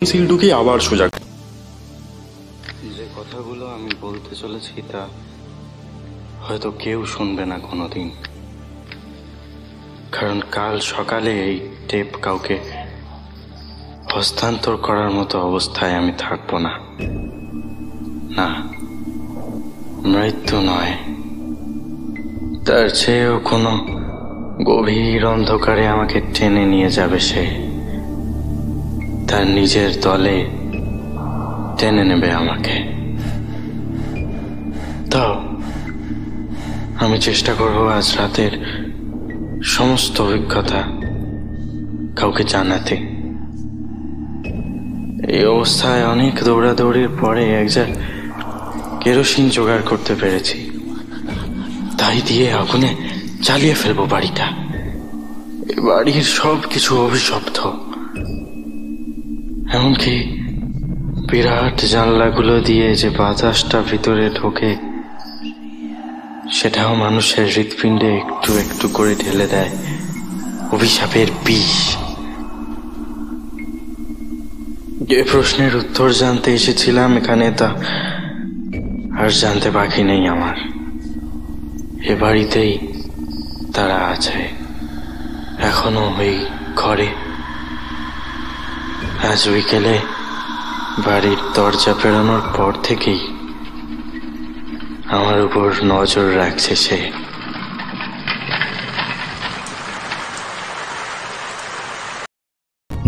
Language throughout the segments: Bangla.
সিলটুকে আবার সোজা। যে কথাগুলো আমি বলতে চলেছি তা হয়তো কেউ শুনবে না কোনোদিন, কারণ কাল সকালে এই টেপ কাউকে হস্তান্তর করার মতো অবস্থায় আমি থাকবো না। না, মৃত্যু নয়, তার চেয়েও কোনো গভীর অন্ধকারে আমাকে টেনে নিয়ে যাবে সে, তার নিজের দলে টেনে নেবে আমাকে। তাও আমি চেষ্টা করব আজ রাতের সমস্ত অভিজ্ঞতা কাউকে জানাতে। এই অবস্থায় অনেক দৌড়াদৌড়ির পরে একজার কেরোসিন জোগাড় করতে পেরেছি, তাই দিয়ে আগুনে জ্বালিয়ে ফেলবো বাড়িটা। এই বাড়ির সব কিছু অভিশপ্ত, এমনকি বিরাট জানলাগুলো দিয়ে যে বাতাসটা ভিতরে ঢোকে সেটাও মানুষের হৃৎপিণ্ডে একটু একটু করে ঢেলে দেয় অভিশাপের বিষ। যে প্রশ্নের উত্তর জানতে এসেছিলাম এখানে তা আর জানতে বাকি নেই আমার। এ বাড়িতেই তারা আছে এখনো, ওই ঘরে। আজ বিকেলে বাড়ির দরজা পেরোনোর পর থেকেই আমার উপর নজর রাখছে সে।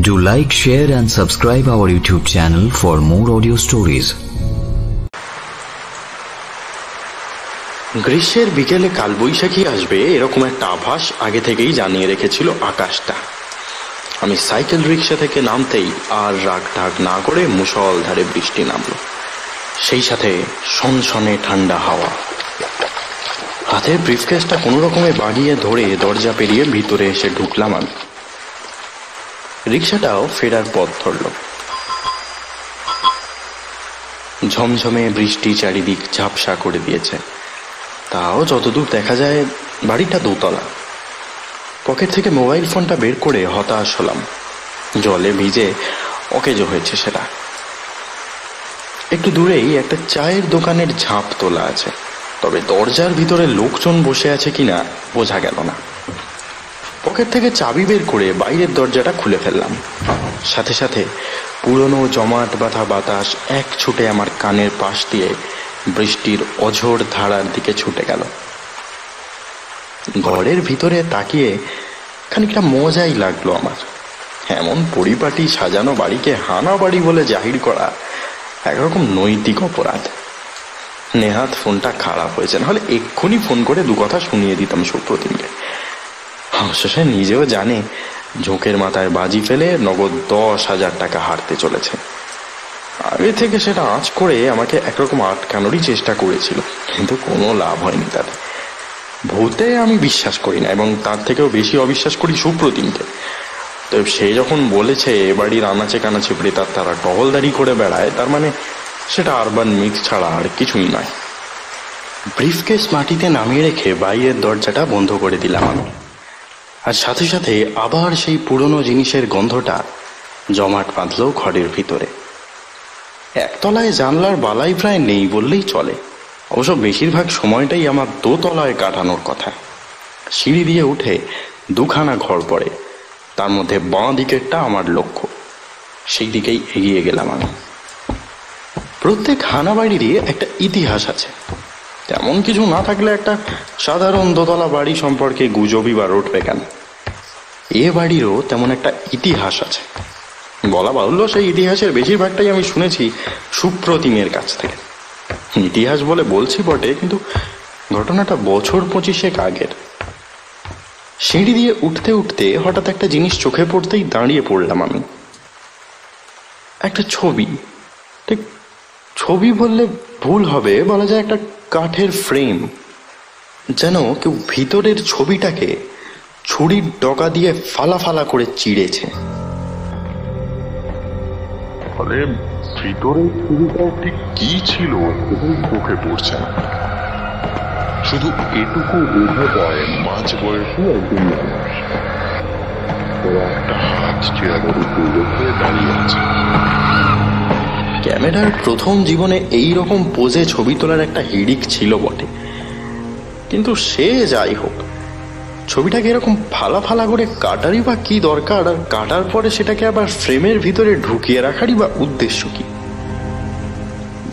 Do like, share and subscribe our YouTube channel for more audio stories. গ্রীষ্মের বিকেলে কালবৈশাখী আসবে এরকম একটা আভাস আগে থেকেই জানিয়ে রেখেছিল আকাশটা। আমি সাইকেল রিক্সা থেকে নামতেই আর রাগ ঢাক না করে মুষলধারে বৃষ্টি নামলো, সেই সাথে সনসনে ঠান্ডা হাওয়া। হাতের ব্রিফকেসটা কোনো রকমে বাগিয়ে ধরে দরজা পেরিয়ে ভিতরে এসে ঢুকলাম আমি। রিক্সাটাও ফেরার পথ ধরল। ঝমঝমে বৃষ্টি চারিদিক ঝাপসা করে দিয়েছে, তাও যতদূর দেখা যায় বাড়িটা দোতলা। পকেট থেকে মোবাইল ফোনটা বের করে হতাশ হলাম, জলে ভিজে অকেজো হয়েছে সেটা। একটু দূরেই একটা চায়ের দোকানের ঝাঁপ তোলা আছে, তবে দরজার ভিতরে লোকজন বসে আছে কিনা বোঝা গেল না। পকেট থেকে চাবি বের করে বাইরের দরজাটা খুলে ফেললাম, সাথে সাথে পুরনো জমাট বাঁধা বাতাস এক ছুটে আমার কানের পাশ দিয়ে বৃষ্টির অঝোর ধারার দিকে ছুটে গেল। ঘরের ভিতরে তাকিয়ে খানিকটা মজাই লাগলো আমার। এমন পরিপাটি সাজানো বাড়িকে হানা বাড়ি বলে জাহির করা একরকম নৈতিক অপরাধ। নেহাত ফোনটা খারাপ হয়েছে, নাহলে এক্ষুনি ফোন করে দু কথা শুনিয়ে দিতাম সুপ্রতিমকে। অবশ্য সে নিজেও জানে ঝোঁকের মাথায় বাজি ফেলে নগদ 10,000 টাকা হারতে চলেছে। আগে থেকে সেটা আঁচ করে আমাকে একরকম আটকানোরই চেষ্টা করেছিল, কিন্তু কোনো লাভ হয়নি তাতে। ভূতে আমি বিশ্বাস করি না, এবং তার থেকেও বেশি অবিশ্বাস করি সুপ্রতিমকে। তো সে যখন বলেছে এ বাড়ির আনাচে কানাচে প্রেতার তারা টহলদারি করে বেড়ায়, তার মানে সেটা আরবান মিথ ছাড়া আর কিছুই নয়। ব্রিফকেস মাটিতে নামিয়ে রেখে বাইরের দরজাটা বন্ধ করে দিলাম আমি, আর সাথে সাথে আবার সেই পুরনো জিনিসের গন্ধটা জমাট বাঁধল ঘরের ভিতরে। একতলায় জানলার বালাই প্রায় নেই বললেই চলে, অবশ্য বেশিরভাগ সময়টাই আমার দোতলায় কাটানোর কথা। সিঁড়ি দিয়ে উঠে দুখানা ঘর পড়ে, তার মধ্যে বাঁ দিকেরটা আমার লক্ষ্য, সেই দিকেই এগিয়ে গেলাম আমি। প্রত্যেক হানা বাড়িরই একটা ইতিহাস আছে, তেমন কিছু না থাকলে একটা সাধারণ দোতলা বাড়ি সম্পর্কে গুজবই বা রটবে কেন? এ বাড়িরও তেমন একটা ইতিহাস আছে। বলা বাহুল্য, সেই ইতিহাসের বেশিরভাগটাই আমি শুনেছি সুপ্রতিমের কাছ থেকে। ইতিহাস বলে বলছি বটে, কিন্তু ঘটনাটা বছর 25 আগের। সিঁড়ি দিয়ে উঠতে উঠতে হঠাৎ একটা জিনিস চোখে পড়তেই দাঁড়িয়ে পড়লাম আমি। একটা ছবি, ঠিক ছবি বললে ভুল হবে, বলা যায় একটা কাঠের ফ্রেম। যেন কেউ ভিতরের ছবিটাকে ছুরির ডগা দিয়ে ফালা ফালা করে চিড়েছে। ভিতরে ছবিটা ঠিক কি ছিল সেটাই চোখে পড়ছে না, শুধু এটুকু বোঝা যায় মাঝ বয়সী একজন মানুষ। একটা হাত চেয়ারের উপর রেখে দাঁড়িয়ে আছে। ক্যামেরার প্রথম জীবনে এই রকম পোজে ছবি তোলার একটা হিড়িক ছিল বটে, কিন্তু সে যাই হোক, ছবিটাকে এরকম ফালা ফালা করে কাটারই বা কি দরকার, আর কাটার পরে সেটাকে আবার ফ্রেমের ভিতরে ঢুকিয়ে রাখারই বা উদ্দেশ্য কি?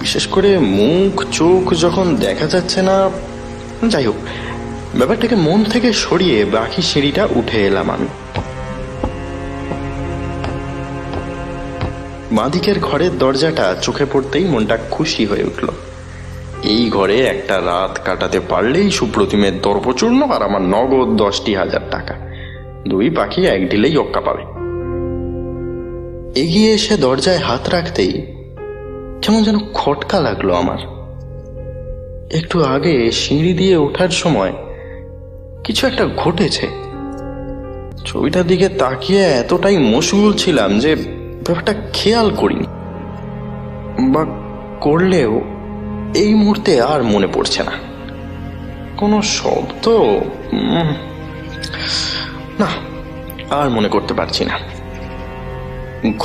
বিশেষ করে মুখ চোখ যখন দেখা যাচ্ছে না। যাই হোক, ব্যাপারটাকে মন থেকে সরিয়ে বাকি সিঁড়িটা উঠে এলাম আমি। বাঁদিকের ঘরের দরজাটা চোখে পড়তেই মনটা খুশি হয়ে উঠল। এই ঘরে একটা রাত কাটাতে পারলেই সুপ্রতিমের দর্পচূর্ণ আর আমার নগদ 10,000 টাকা, দুই পাখি এক ঢিলেই অক্কা পাবে। এগিয়ে এসে দরজায় হাত রাখতেই কেমন যেন খটকা লাগলো আমার। একটু আগে সিঁড়ি দিয়ে ওঠার সময় কিছু একটা ঘটেছে। ছবিটার দিকে তাকিয়ে এতটাই মশগুল ছিলাম যে ব্যাপারটা খেয়াল করিনি, বা করলেও এই মুহূর্তে আর মনে পড়ছে না। কোনো শব্দ না, আর মনে করতে পারছি না।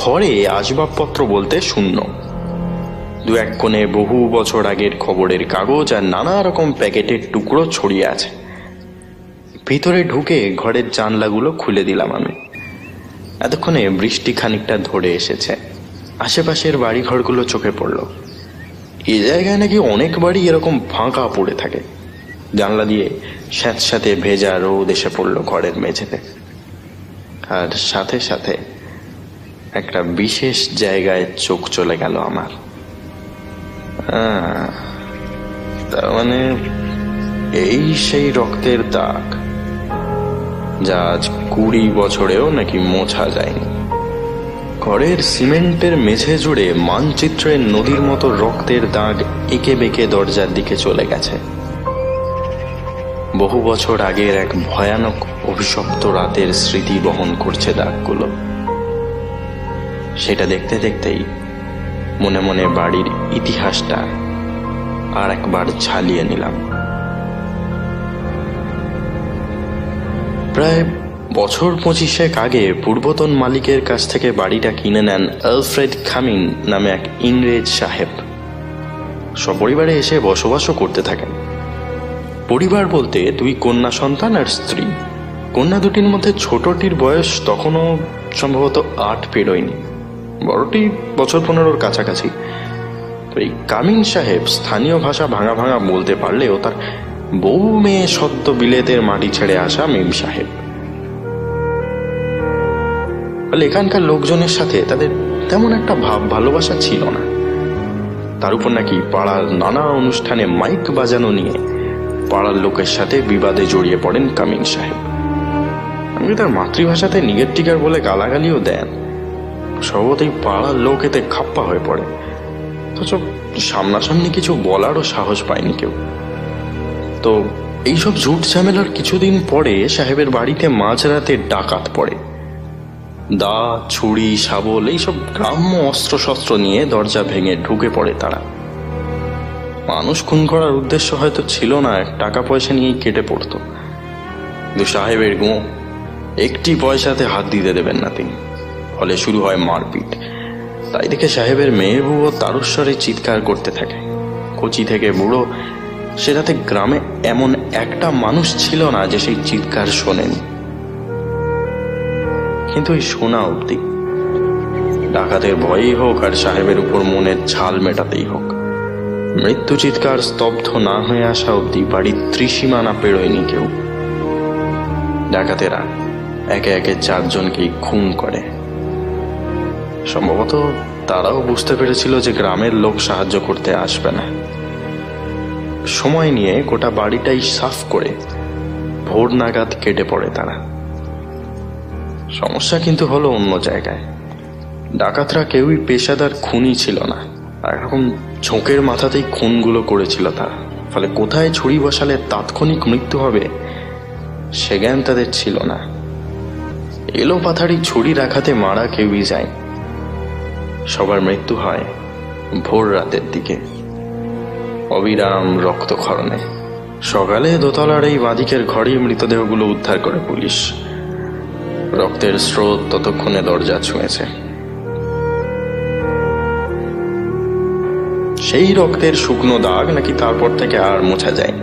ঘরে আসবাবপত্র বলতে শূন্য। দু এক কোণে বহু বছর আগের খবরের কাগজ আর নানা রকম প্যাকেটের টুকরো ছড়িয়ে আছে। ভিতরে ঢুকে ঘরের জানলাগুলো খুলে দিলাম আমি। এতক্ষণে বৃষ্টি খানিকটা ধরে এসেছে, আশেপাশের বাড়িঘরগুলো চোখে পড়ল। এই জায়গায় নাকি অনেক বাড়ি এরকম ফাঁকা পড়ে থাকে। জানলা দিয়ে স্যাঁতস্যাঁতে ভেজা রোদ এসে পড়ল ঘরের মেঝেতে, আর সাথে সাথে একটা বিশেষ জায়গায় চোখ চলে গেল আমার। তার মানে এই সেই রক্তের দাগ, যা আজ 20 বছরেও নাকি মোছা যায়নি। ঘরের সিমেন্টের মেঝে জুড়ে মানচিত্রের নদীর মতো রক্তের দাগ এঁকে বেঁকে দরজার দিকে চলে গেছে। বহু বছর আগের এক ভয়ানক অভিশপ্ত রাতের স্মৃতি বহন করছে দাগগুলো। সেটা দেখতে দেখতেই মনে মনে বাড়ির ইতিহাসটা আর একবার ঝালিয়ে নিলাম। প্রায় বছর 25 আগে পূর্বতন মালিকের কাছ থেকে বাড়িটা কিনে নেন আলফ্রেড কামিন নামে এক ইংরেজ সাহেব। সপরিবারে এসে বসবাসও করতে থাকেন। পরিবার বলতে 2 কন্যা সন্তান আর স্ত্রী। কন্যা দুটির মধ্যে ছোটটির বয়স তখনও সম্ভবত 8 পেরোয়নি, বড়টি বছর 15-র কাছাকাছি। তো এই কামিন সাহেব স্থানীয় ভাষা ভাঙা ভাঙা বলতে পারলেও তার বউ মেয়ে সদ্য বিলেতের মাটি ছেড়ে আসা মেম সাহেব। ফলে এখানকার লোকজনের সাথে তাদের তেমন একটা ভাব ভালোবাসা ছিল না। তার উপর নাকি পাড়ার নানা অনুষ্ঠানে মাইক বাজানো নিয়ে পাড়ার লোকের সাথে বিবাদে জড়িয়ে পড়েন কামিন সাহেব। আমি তার মাতৃভাষাতে নিগের টিগার বলে গালাগালিও দেন। স্বভাবতই পাড়ার লোক এতে খাপ্পা হয়ে পড়ে, অথচ সামনাসামনি কিছু বলারও সাহস পায়নি কেউ। তো এইসব ঝুট ঝামেলার কিছুদিন পরে সাহেবের বাড়িতে মাঝরাতে ডাকাত পড়ে। দা, ছুরি, শাবল এইসব গ্রাম্য অস্ত্র শস্ত্র নিয়ে দরজা ভেঙে ঢুকে পড়ে তারা। মানুষ খুন করার উদ্দেশ্য হয়তো ছিল না, টাকা পয়সা নিয়েই কেটে পড়তো। কিন্তু সাহেবের গো একটি পয়সাতে হাত দিতে দেবেন না তিনি। ফলে শুরু হয় মারপিট। তাই দেখে সাহেবের মেয়ে বউও তারস্বরে চিৎকার করতে থাকে। কচি থেকে বুড়ো, সেটাতে গ্রামে এমন একটা মানুষ ছিল না যে সেই চিৎকার শোনেনি। কিন্তু এই শোনা অবধি, ডাকাতের ভয়ই হোক আর সাহেবের উপর মনের ঝাল মেটাতেই হোক, মৃত্যু চিৎকার স্তব্ধ না হয়ে আসা অবধি বাড়ির ত্রিসীমানা পেরোয়নি কেউ। ডাকাতেরা একে একে 4 জনকেই খুন করে। সম্ভবত তারাও বুঝতে পেরেছিল যে গ্রামের লোক সাহায্য করতে আসবে না। সময় নিয়ে গোটা বাড়িটাই সাফ করে ভোর নাগাদ কেটে পড়ে তারা। সমস্যা কিন্তু হলো অন্য জায়গায়। ডাকাতরা কেউই পেশাদার খুনি ছিল না, এরকম ঝোঁকের মাথাতেই খুনগুলো করেছিল তারা। ফলে কোথায় ছুরি বসালে তাৎক্ষণিক মৃত্যু হবে সে জ্ঞান তাদের ছিল না। এলো পাথারি ছুরি রাখাতে মারা কেউই যায়। সবার মৃত্যু হয় ভোর রাতের দিকে, অবিরাম রক্তক্ষরণে। সকালে দোতলার এই বাঁদিকের ঘরেই মৃতদেহগুলো উদ্ধার করে পুলিশ। রক্তের স্রোত ততক্ষণে দরজা ছুঁয়েছে। সেই রক্তের শুকনো দাগ নাকি তারপর থেকে আর মোছা যায়।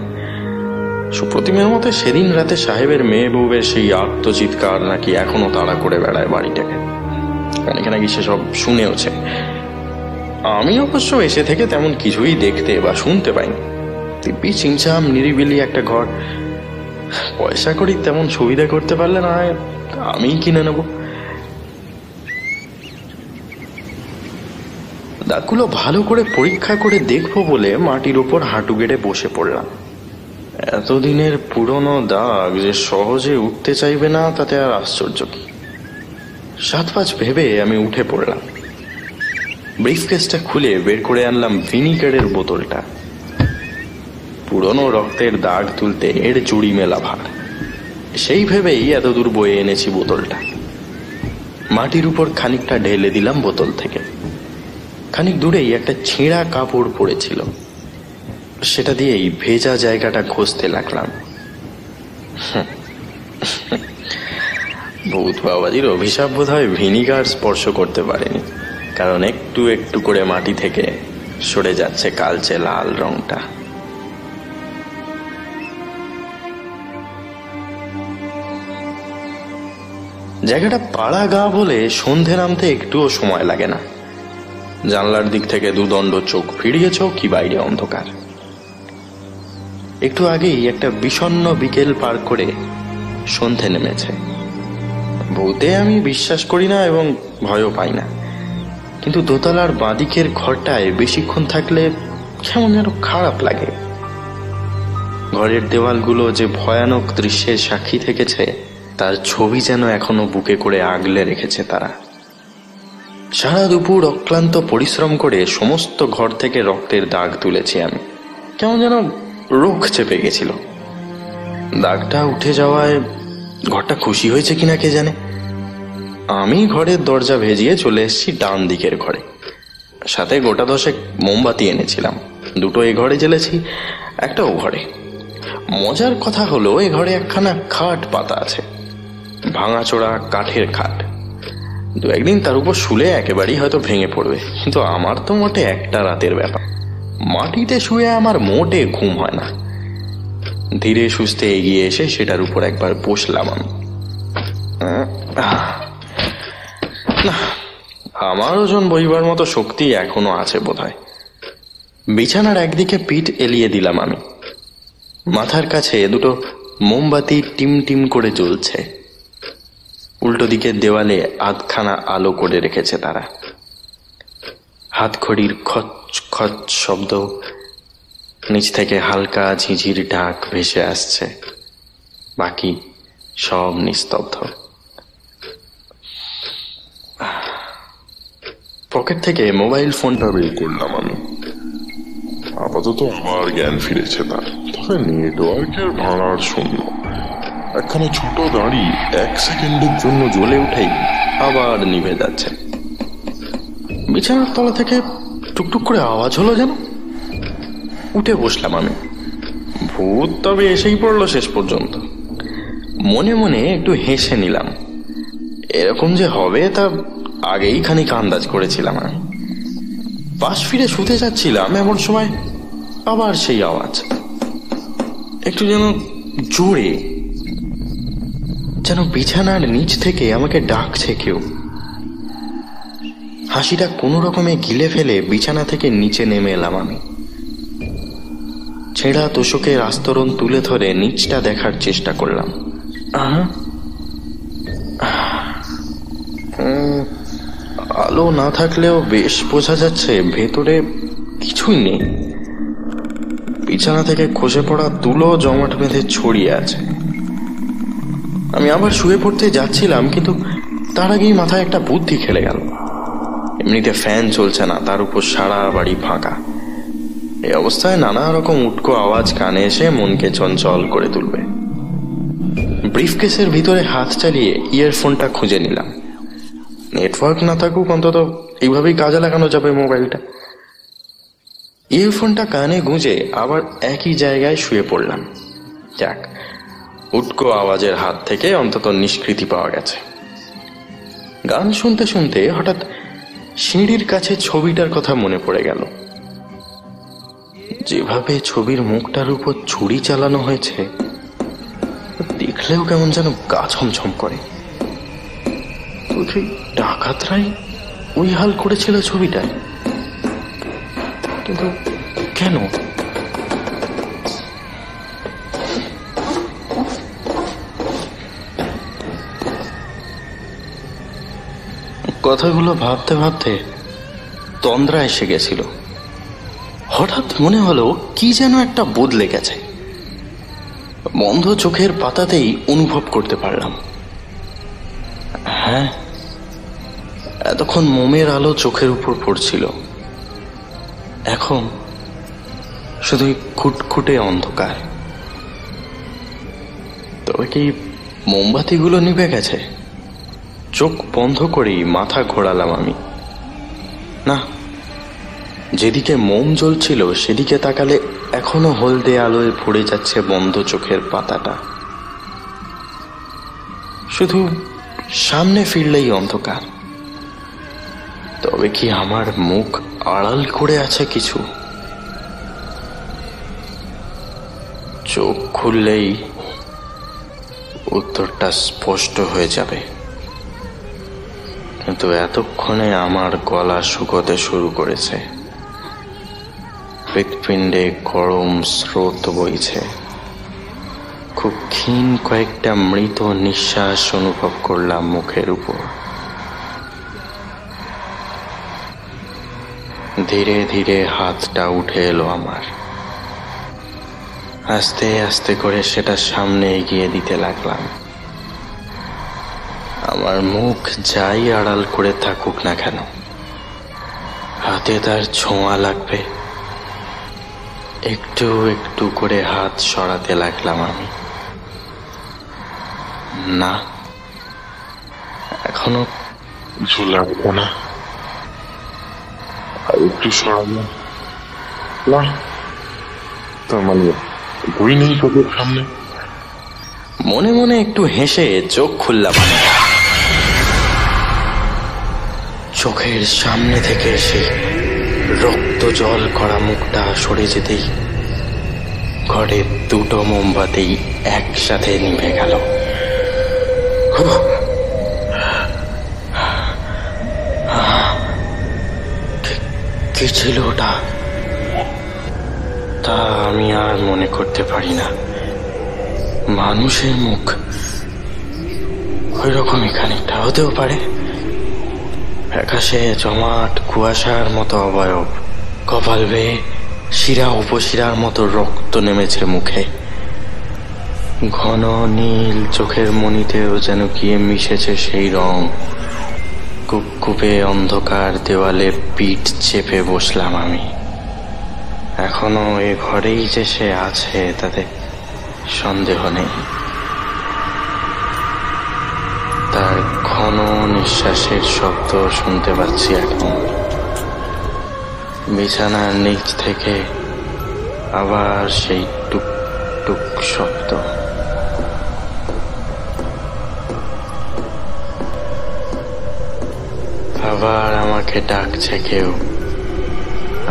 সুপ্রতিমের মতে সেদিন রাতে সাহেবের মেয়ে বউয়ের সেই আত্মচিৎকার নাকি এখনো তাড়া করে বেড়ায় বাড়িটাকে। অনেকে নাকি সেসব শুনেওছে। আমি অবশ্য এসে থেকে তেমন কিছুই দেখতে বা শুনতে পাইনি। দিব্যি চিমচাম নিরিবিলি একটা ঘর। পয়সা করি তেমন সুবিধা করতে পারলে না আমিই কিনে নেব। দাগগুলো ভালো করে পরীক্ষা করে দেখবো বলে মাটির উপর হাঁটু গেড়ে বসে পড়লাম। এতদিনের পুরনো দাগ যে সহজে উঠতে চাইবে না তাতে আর আশ্চর্য কি। 7-5 ভেবে আমি উঠে পড়লাম। ব্রিফকেসটা খুলে বের করে আনলাম ভিনিগারের বোতলটা। পুরনো রক্তের দাগ তুলতে এর চুড়ি মেলা ভার, সেই ভেবেই এত দূর বয়ে এনেছি বোতলটা। মাটির উপর খানিকটা ঢেলে দিলাম বোতল থেকে। খানিক দূরেই একটা ছেঁড়া কাপড় পড়েছিল, সেটা দিয়েই ভেজা জায়গাটা ঘষতে লাগলাম। ভূত বাবাজির অভিশাপ বোধ হয় ভিনিগার স্পর্শ করতে পারেনি, কারণ একটু একটু করে মাটি থেকে সরে যাচ্ছে কালচে লাল রংটা। জায়গাটা পাড়া গা বলে সন্ধে নামতে একটুও সময় লাগে না। জানলার দিক থেকে দুদণ্ড চোখ ফিরিয়েছ কি বাইরে অন্ধকার। একটু আগেই একটা বিষণ্ণ বিকেল পার করে সন্ধে নেমেছে। ভূতে আমি বিশ্বাস করি না এবং ভয়ও পাই না, কিন্তু দোতলার বাঁদিকের ঘরটায় বেশিক্ষণ থাকলে কেমন যেন খারাপ লাগে। ঘরের দেওয়ালগুলো যে ভয়ানক দৃশ্যের সাক্ষী থেকেছে তার ছবি যেন এখনো বুকে করে আগলে রেখেছে তারা। সারা দুপুর অক্লান্ত পরিশ্রম করে সমস্ত ঘর থেকে রক্তের দাগ তুলেছি আমি। কেমন যেন রোগ চেপে গেছিল। দাগটা উঠে যাওয়ায় ঘরটা খুশি হয়েছে কিনা কে জানে। আমি ঘরের দরজা ভেজিয়ে চলে এসেছি ডান দিকের ঘরে। সাথে গোটা 10 মোমবাতি এনেছিলাম। 2 এ ঘরে জ্বেলেছি, একটা ও ঘরে। মজার কথা হলো এ ঘরে একখানা খাট পাতা আছে, ভাঙাচোরা কাঠের খাট। 2-1 দিন তার উপর শুলে একেবারেই হয়তো ভেঙে পড়বে, কিন্তু আমার তো মোটে একটা রাতের ব্যাপার। মাটিতে শুয়ে আমার মোটে ঘুম হয় না। ধীরে সুস্থে এগিয়ে এসে সেটার উপর একবার বসলাম আমি। না, আমার ওজন বইবার মতো শক্তি এখনো আছে বোধহয়। বিছানার একদিকে পিঠ এলিয়ে দিলাম আমি। মাথার কাছে 2 মোমবাতি টিম টিম করে জ্বলছে। উল্টো দিকের দেওয়ালে আধখানা আলো করে রেখেছে তারা। হাতঘড়ির খচ খচ শব্দ, নিচ থেকে হালকা ঝিঝির ঢাক ভেসে আসছে। বাকি সব নিস্তব্ধ। পকেট থেকে মোবাইল ফোনটা বের করলাম আমি। আপাতত আমার জ্ঞান ফিরেছে তার, তবে নেটওয়ার্কের ভাড়ার শূন্য। একখানা ছোট গাড়ি 1 সেকেন্ডের জন্য জ্বলে উঠেই আবার নিভে যাচ্ছে। বিছানার তলা থেকে টুকটুক করে আওয়াজ হলো যেন। উঠে বসলাম আমি। ভূত তবে এসেই পড়লো শেষ পর্যন্ত। মনে মনে একটু হেসে নিলাম। এরকম যে হবে তা আগেই খানিক আন্দাজ করেছিলাম আমি। পাশ ফিরে শুতে যাচ্ছিলাম, এমন সময় আবার সেই আওয়াজ, একটু যেন জোরে, যেন বিছানার নিচ থেকে আমাকে ডাকছে কেউ। হাসিটা কোনো রকমে গিলে ফেলে বিছানা থেকে নিচে নেমে এলাম আমি। ছেঁড়া তোষকের আস্তরণ তুলে ধরে নিচটা দেখার চেষ্টা করলাম। আলো না থাকলেও বেশ বোঝা যাচ্ছে ভেতরে কিছুই নেই। বিছানা থেকে খসে পড়া তুলো জমাট বেঁধে ছড়িয়ে আছে। আমি আবার শুয়ে পড়তে যাচ্ছিলাম, কিন্তু তার আগেই মাথায় একটা বুদ্ধি খেলে গেল। এমনিতে ফ্যান চলছে না, তার উপর সারা বাড়ি ফাঁকা। এই অবস্থায় নানা রকম উটকো আওয়াজ কানে এসে মনকে চঞ্চল করে তুলবে। ব্রিফকেসের ভিতরে হাত চালিয়ে ইয়ারফোনটা খুঁজে নিলাম। নেটওয়ার্ক না থাকুক, অন্তত এইভাবেই কাজে লাগানো যাবে মোবাইলটা। ইয়ারফোনটা কানে গুঁজে আবার একই জায়গায় শুয়ে পড়লাম। যাক, উটকো আওয়াজের হাত থেকে অন্তত নিষ্কৃতি পাওয়া গেছে। গান শুনতে শুনতে হঠাৎ সিঁড়ির কাছে ছবিটার কথা মনে পড়ে গেল। যেভাবে ছবির মুখটার উপর ছুরি চালানো হয়েছে, দেখলেও কেমন যেন গা ছমছম করে। তো সেই ডাকাতরাই ওই হাল করেছিল ছবিটায়, কিন্তু কেন? কথাগুলো ভাবতে ভাবতে তন্দ্রা এসে গেছিল। হঠাৎ মনে হলো কি যেন একটা বদলে গেছে। বন্ধ চোখের পাতাতেই অনুভব করতে পারলাম, হ্যাঁ, এতক্ষণ মোমের আলো চোখের উপর পড়ছিল, এখন শুধুই খুটখুটে অন্ধকার। তবে কি মোমবাতিগুলো নিভে গেছে? চোখ বন্ধ করেই মাথা ঘোরালাম আমি। না, যেদিকে মোম জ্বলছিল সেদিকে তাকালে এখনো হলদে আলোয় ভরে যাচ্ছে বন্ধ চোখের পাতাটা। শুধু সামনে ফিরলেই অন্ধকার। তবে কি আমার মুখ আড়াল করে আছে কিছু? চোখ খুললেই উত্তরটা স্পষ্ট হয়ে যাবে, কিন্তু এতক্ষণে আমার গলা শুকোতে শুরু করেছে, হৃৎপিণ্ডে গরম স্রোত বইছে। খুব ক্ষীণ কয়েকটা মৃত নিঃশ্বাস অনুভব করলাম মুখের উপর। ধীরে ধীরে হাতটা উঠে এলো আমার। আস্তে আস্তে করে সেটা সামনে এগিয়ে দিতে লাগলাম। আমার মুখ যাই আড়াল করে থাকুক না কেন, হাতে তার ছোঁয়া লাগবে। একটু একটু করে হাত সরাতে লাগলাম আমি। না, এখনো কিছু লাগবে না, আর একটু সরানো না, তার মানে বই নেই চোখের সামনে। মনে মনে একটু হেসে চোখ খুললাম। চোখের সামনে থেকে সেই রক্ত জল করা মুখটা সরে যেতেই ঘরের দুটো মোমবাতি একসাথে নিভে গেল। কি ছিল ওটা তা আমি আর মনে করতে পারি না। মানুষের মুখ, ওই রকমই খানিকটা হতেও পারে। আকাশে জমাট কুয়াশার মতো অবয়ব, কপাল বেয়ে শিরা উপশিরার মতো রক্ত নেমেছে মুখে। ঘন নীল চোখের মণিতেও যেন গিয়ে মিশেছে সেই রং। কুপকুপে অন্ধকার দেওয়ালে পিঠ চেপে বসলাম আমি। এখনো এ ঘরেই যে সে আছে তাতে সন্দেহ নেই। তার ঘন নিঃশ্বাসের শব্দ শুনতে পাচ্ছি এখন। বিছানার নিচ থেকে আবার সেই টুক টুক শব্দ। আবার আমাকে ডাকছে কেউ।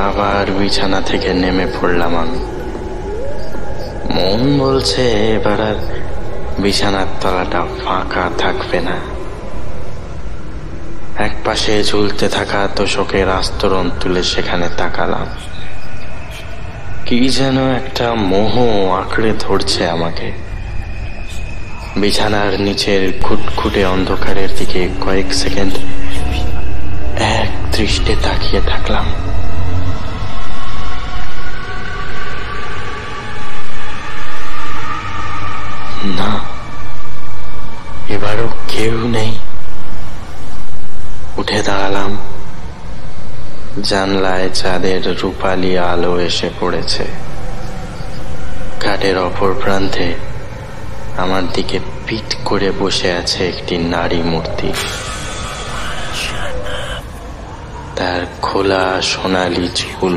আবার বিছানা থেকে নেমে পড়লাম আমি। মন বলছে এবার আর বিছানার তলাটা ফাঁকা থাকবে না। এক পাশে ঝুলতে থাকা তোশকের আস্তরণ তুলে সেখানে তাকালাম। কি যেন একটা মোহ আঁকড়ে ধরছে আমাকে। বিছানার নিচের খুটখুটে অন্ধকারের দিকে কয়েক সেকেন্ড এক দৃষ্টে তাকিয়ে থাকলাম। না, এবারও কেউ নেই। উঠে দাঁড়ালাম। জানলায় চাঁদের রূপালী আলো এসে পড়েছে। ঘাটের অপর প্রান্তে আমার দিকে পিঠ করে বসে আছে একটি নারী মূর্তি। তার খোলা সোনালি চুল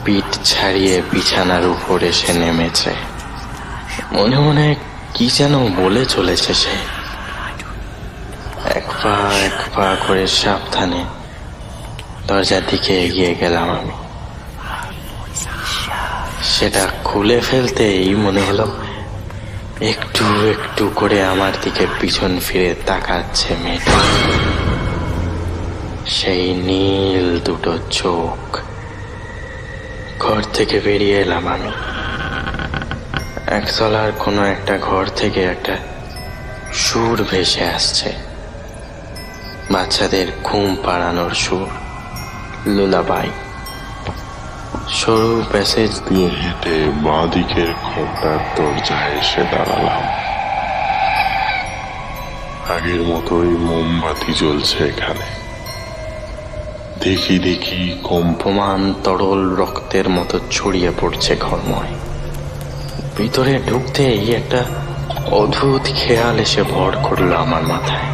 পিঠ ছাড়িয়ে বিছানার উপর এসে নেমেছে। মনে মনে কি যেন বলে চলেছে সে। এক পা করে সাবধানে দরজার দিকে এগিয়ে গেলাম আমি। সেটা খুলে ফেলতেই মনে হলো একটু একটু করে আমার দিকে পিছন ফিরে তাকাচ্ছে মেয়েটা। সেই নীল দুটো চোখ। ঘর থেকে বেরিয়ে এলাম আমি। একতলার কোনো একটা ঘর থেকে একটা সুর ভেসে আসছে, বাচ্চাদের ঘুম পাড়ানোর সুর, লুলাবাই। সরু প্যাসেজ দিয়ে হেঁটে বাঁ দিকের ঘরটার দরজায় এসে দাঁড়ালাম। আগের মতোই মোমবাতি জ্বলছে এখানে। দেখি দেখি কম্পমান তরল রক্তের মতো ছড়িয়ে পড়ছে ঘরময়। ভিতরে ঢুকতেই একটা অদ্ভুত খেয়াল এসে ভর করলো আমার মাথায়।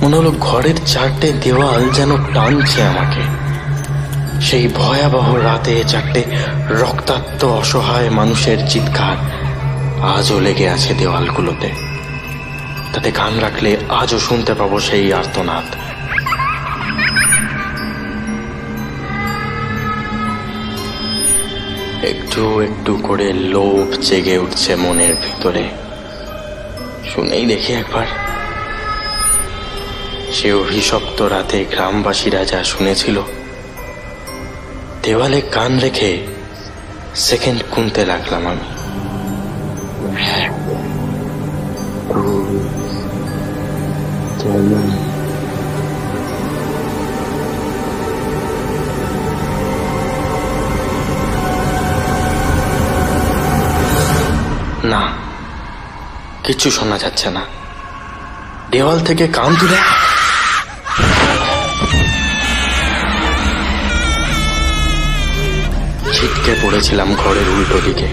মনে হলো ঘরের চারটে দেওয়াল যেন টানছে আমাকে। সেই ভয়াবহ রাতে চারটে রক্তাক্ত অসহায় মানুষের চিৎকার আজও লেগে আছে দেওয়ালগুলোতে। তাতে কান রাখলে আজও শুনতে পাবো সেই আর্তনাদ। একটু একটু করে লোভ জেগে উঠছে মনের ভিতরে। শুনেই দেখি একবার। সে অভিশপ্ত রাতে গ্রামবাসীরা যা শুনেছিল, দেওয়ালে কান রেখে সেকেন্ড গুনতে লাগলাম আমি। না, কিচ্ছু শোনা যাচ্ছে না। দেওয়াল থেকে কান তুলে ছিটকে পড়েছিলাম ঘরের উল্টো দিকে।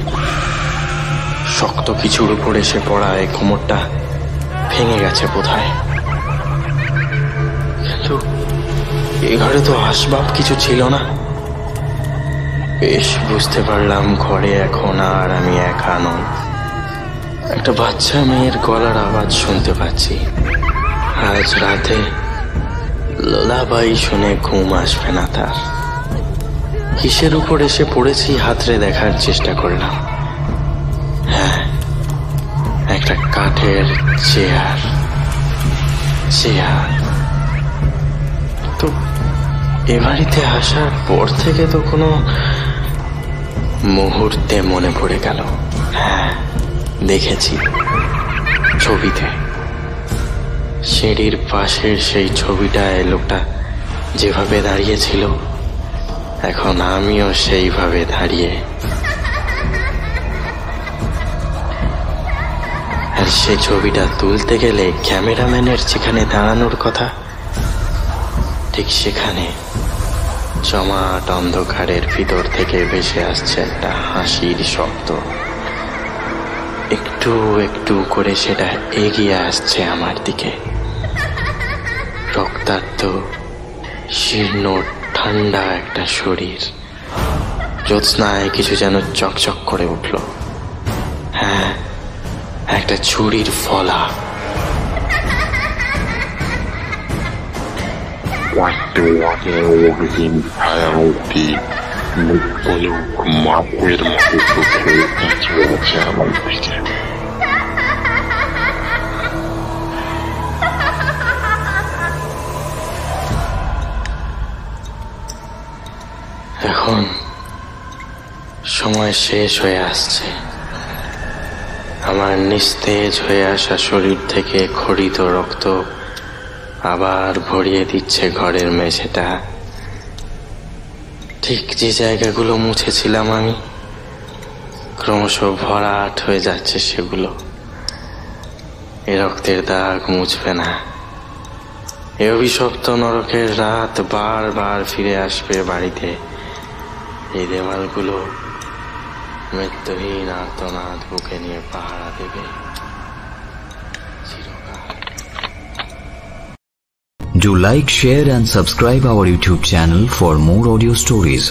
শক্ত কিছুর উপর এসে পড়ায় কোমরটা ভেঙে গেছে বোধহয়। কিন্তু এ ঘরে তো আসবাব কিছু ছিল না। বেশ বুঝতে পারলাম ঘরে এখন আর আমি একা নই। একটা বাচ্চা মেয়ের গলার আওয়াজ শুনতে পাচ্ছি। আজ রাতে লোলাবাই শুনে ঘুম আসবে না তার। কিসের উপর এসে পড়েছি হাতড়ে দেখার চেষ্টা করলাম। হ্যাঁ, একটা কাঠের চেয়ার। তো এ বাড়িতে আসার পর থেকে তো কোনো মুহূর্তে মনে পড়ে গেল। হ্যাঁ, দেখেছি ছবিতে। সিঁড়ির পাশের সেই ছবিটায় লোকটা যেভাবে দাঁড়িয়েছিল, এখন আমিও সেইভাবে দাঁড়িয়ে। আর সে ছবিটা তুলতে গেলে ক্যামেরাম্যানের যেখানে দাঁড়ানোর কথা, ঠিক সেখানে জমাট অন্ধকারের ভিতর থেকে ভেসে আসছে একটা হাসির শব্দ। একটু একটু করে সেটা এগিয়ে আসছে আমার দিকে। রক্তাক্ত, শীর্ণ, ঠান্ডা একটা শরীর। জ্যোৎস্নায় কিছু যেন চকচক করে উঠল। হ্যাঁ, একটা ছুরির ফলা। ছায়ামূর্তি মুক্তলোক মাপের মতো চোখে তাকিয়ে আছে আমার দিকে। এখন সময় শেষ হয়ে আসছে। আমার নিস্তেজ হয়ে আসা শরীর থেকে খরিত রক্ত আবার ভরিয়ে দিচ্ছে ঘরের মেঝেটা। ঠিক যে জায়গাগুলো মুছেছিলাম আমি, ক্রমশ ভরাট হয়ে যাচ্ছে সেগুলো। এ রক্তের দাগ মুছবে না। এ অভিশপ্ত নরকের রাত বারবার ফিরে আসবে বাড়িতে। এই দেওয়ালগুলো মৃত্যুহীন আর্তনাদ বুকে নিয়ে পাহারা দেবে চিরকাল। Do like, share and subscribe our YouTube channel for more audio stories.